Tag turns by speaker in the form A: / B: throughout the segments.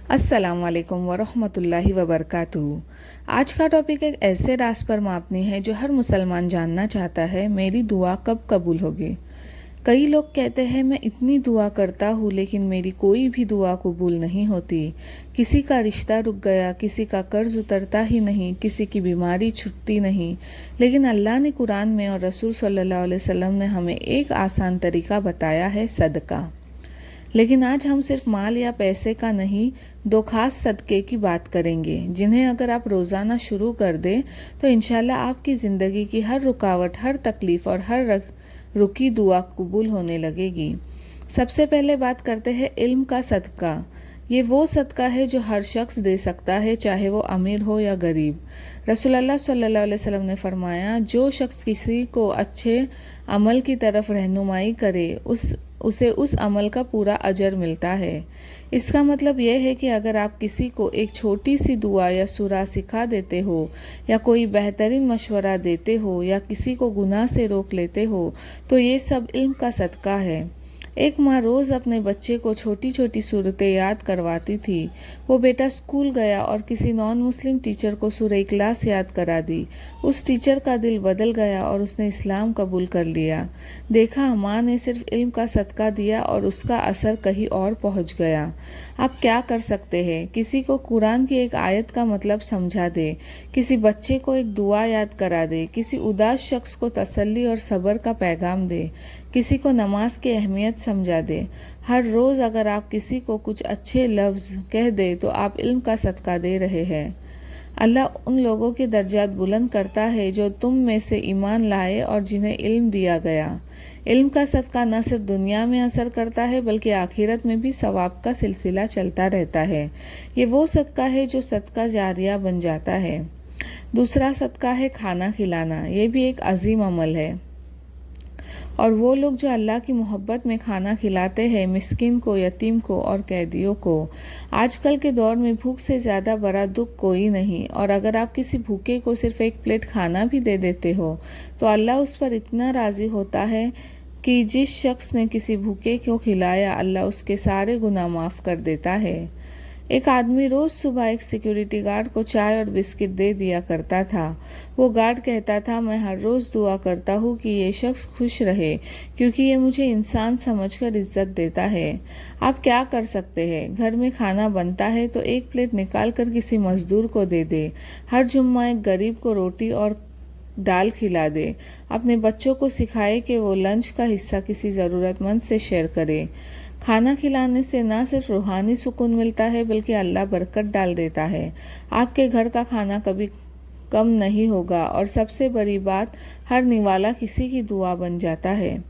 A: अस्सलाम वालेकुम वरहमतुल्लाहि वबरकातुहू। आज का टॉपिक एक ऐसे राज पर मबनी है जो हर मुसलमान जानना चाहता है, मेरी दुआ कब कबूल होगी। कई लोग कहते हैं मैं इतनी दुआ करता हूँ लेकिन मेरी कोई भी दुआ कबूल नहीं होती। किसी का रिश्ता रुक गया, किसी का कर्ज उतरता ही नहीं, किसी की बीमारी छुटती नहीं। लेकिन अल्लाह ने कुरान में और रसूल सल्लल्लाहु अलैहि वसल्लम ने हमें एक आसान तरीका बताया है, सदका। लेकिन आज हम सिर्फ माल या पैसे का नहीं, दो खास सदक़े की बात करेंगे जिन्हें अगर आप रोज़ाना शुरू कर दें तो इंशाल्लाह आपकी ज़िंदगी की हर रुकावट, हर तकलीफ़ और हर रुकी दुआ कबूल होने लगेगी। सबसे पहले बात करते हैं इल्म का सदका। ये वो सदका है जो हर शख्स दे सकता है, चाहे वो अमीर हो या गरीब। रसूलुल्लाह सल्लल्लाहु अलैहि वसल्लम ने फरमाया, जो शख्स किसी को अच्छे अमल की तरफ रहनुमाई करे उसे उस अमल का पूरा अजर मिलता है। इसका मतलब यह है कि अगर आप किसी को एक छोटी सी दुआ या सूरा सिखा देते हो, या कोई बेहतरीन मशवरा देते हो, या किसी को गुनाह से रोक लेते हो, तो ये सब इल्म का सदका है। एक माँ रोज़ अपने बच्चे को छोटी छोटी सूरतें याद करवाती थी। वो बेटा स्कूल गया और किसी नॉन मुस्लिम टीचर को सूरह इखलास याद करा दी। उस टीचर का दिल बदल गया और उसने इस्लाम कबूल कर लिया। देखा, माँ ने सिर्फ इल्म का सदका दिया और उसका असर कहीं और पहुँच गया। आप क्या कर सकते हैं? किसी को कुरान की एक आयत का मतलब समझा दे, किसी बच्चे को एक दुआ याद करा दे, किसी उदास शख्स को तसल्ली और सब्र का पैगाम दे, किसी को नमाज की अहमियत समझा दे। हर रोज़ अगर आप किसी को कुछ अच्छे लफ्ज़ कह दे तो आप इल्म का सदका दे रहे हैं। अल्लाह उन लोगों के दर्जात बुलंद करता है जो तुम में से ईमान लाए और जिन्हें इल्म दिया गया। इल्म का सदका न सिर्फ दुनिया में असर करता है बल्कि आखिरत में भी सवाब का सिलसिला चलता रहता है। ये वो सदका है जो सदका जारिया बन जाता है। दूसरा सदका है खाना खिलाना। ये भी एक अजीम अमल है, और वो लोग जो अल्लाह की मोहब्बत में खाना खिलाते हैं मिस्किन को, यतीम को और कैदियों को। आजकल के दौर में भूख से ज़्यादा बड़ा दुख कोई नहीं, और अगर आप किसी भूखे को सिर्फ एक प्लेट खाना भी दे देते हो तो अल्लाह उस पर इतना राज़ी होता है कि जिस शख्स ने किसी भूखे को खिलाया अल्लाह उसके सारे गुनाह माफ़ कर देता है। एक आदमी रोज़ सुबह एक सिक्योरिटी गार्ड को चाय और बिस्किट दे दिया करता था। वो गार्ड कहता था, मैं हर रोज़ दुआ करता हूँ कि ये शख्स खुश रहे क्योंकि ये मुझे इंसान समझकर इज्जत देता है। आप क्या कर सकते हैं? घर में खाना बनता है तो एक प्लेट निकाल कर किसी मजदूर को दे दे। हर जुम्मा एक गरीब को रोटी और दाल खिला दे। अपने बच्चों को सिखाए कि वो लंच का हिस्सा किसी ज़रूरतमंद से शेयर करे। खाना खिलाने से ना सिर्फ रूहानी सुकून मिलता है बल्कि अल्लाह बरकत डाल देता है। आपके घर का खाना कभी कम नहीं होगा, और सबसे बड़ी बात, हर निवाला किसी की दुआ बन जाता है।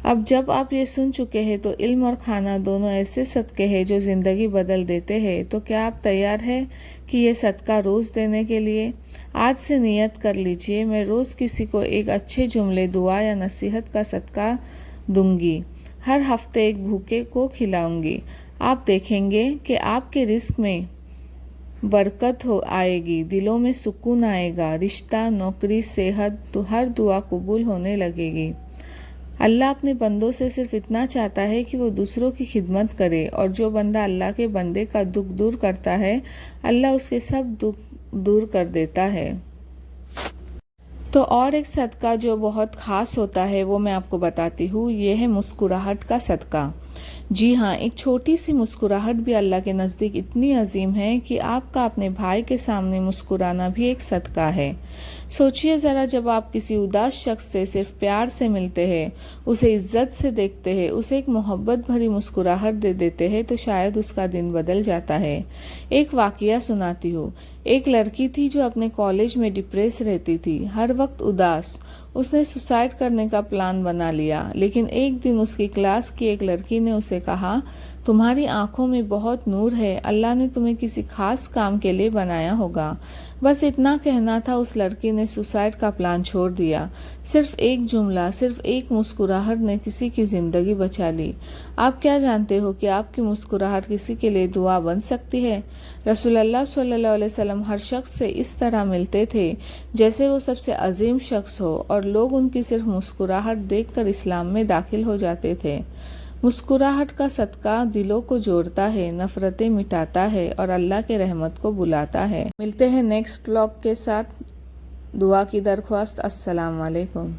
A: अब जब आप ये सुन चुके हैं तो इल्म और खाना दोनों ऐसे सदक़े हैं जो ज़िंदगी बदल देते हैं। तो क्या आप तैयार हैं कि ये सदका रोज़ देने के लिए? आज से नियत कर लीजिए, मैं रोज़ किसी को एक अच्छे जुमले, दुआ या नसीहत का सदका दूंगी। हर हफ्ते एक भूखे को खिलाऊंगी। आप देखेंगे कि आपके रिस्क में बरकत आएगी, दिलों में सुकून आएगा, रिश्ता, नौकरी, सेहत, तो हर दुआ कबूल होने लगेगी। अल्लाह अपने बंदों से सिर्फ इतना चाहता है कि वो दूसरों की खिदमत करे, और जो बंदा अल्लाह के बंदे का दुख दूर करता है अल्लाह उसके सब दुख दूर कर देता है। तो और एक सदका जो बहुत ख़ास होता है वो मैं आपको बताती हूँ। ये है मुस्कुराहट का सदका। जी हाँ, एक छोटी सी मुस्कुराहट भी अल्लाह के नज़दीक इतनी अजीम है कि आपका अपने भाई के सामने मुस्कुराना भी एक सदका है। सोचिए ज़रा, जब आप किसी उदास शख्स से सिर्फ प्यार से मिलते हैं, उसे इज्जत से देखते हैं, उसे एक मोहब्बत भरी मुस्कुराहट दे देते हैं तो शायद उसका दिन बदल जाता है। एक वाक़या सुनाती हूँ। एक लड़की थी जो अपने कॉलेज में डिप्रेस रहती थी, हर वक्त उदास। उसने सुसाइड करने का प्लान बना लिया, लेकिन एक दिन उसकी क्लास की एक लड़की ने उसे कहा, तुम्हारी आंखों में बहुत नूर है, अल्लाह ने तुम्हें किसी खास काम के लिए बनाया होगा। बस इतना कहना था, उस लड़की ने सुसाइड का प्लान छोड़ दिया। सिर्फ एक जुमला, सिर्फ एक मुस्कुराहट ने किसी की ज़िंदगी बचा ली। आप क्या जानते हो कि आपकी मुस्कुराहट किसी के लिए दुआ बन सकती है? रसूलुल्लाह सल्लल्लाहु अलैहि वसल्लम हर शख्स से इस तरह मिलते थे जैसे वो सबसे अजीम शख्स हो, और लोग उनकी सिर्फ मुस्कुराहट देखकर इस्लाम में दाखिल हो जाते थे। مسکراہٹ کا صدقہ دلوں کو جوڑتا ہے، نفرتیں مٹاتا ہے اور اللہ کے رحمت کو بلاتا ہے۔ ملتے ہیں نیکسٹ بلاگ کے ساتھ۔ دعا کی درخواست۔ السلام علیکم۔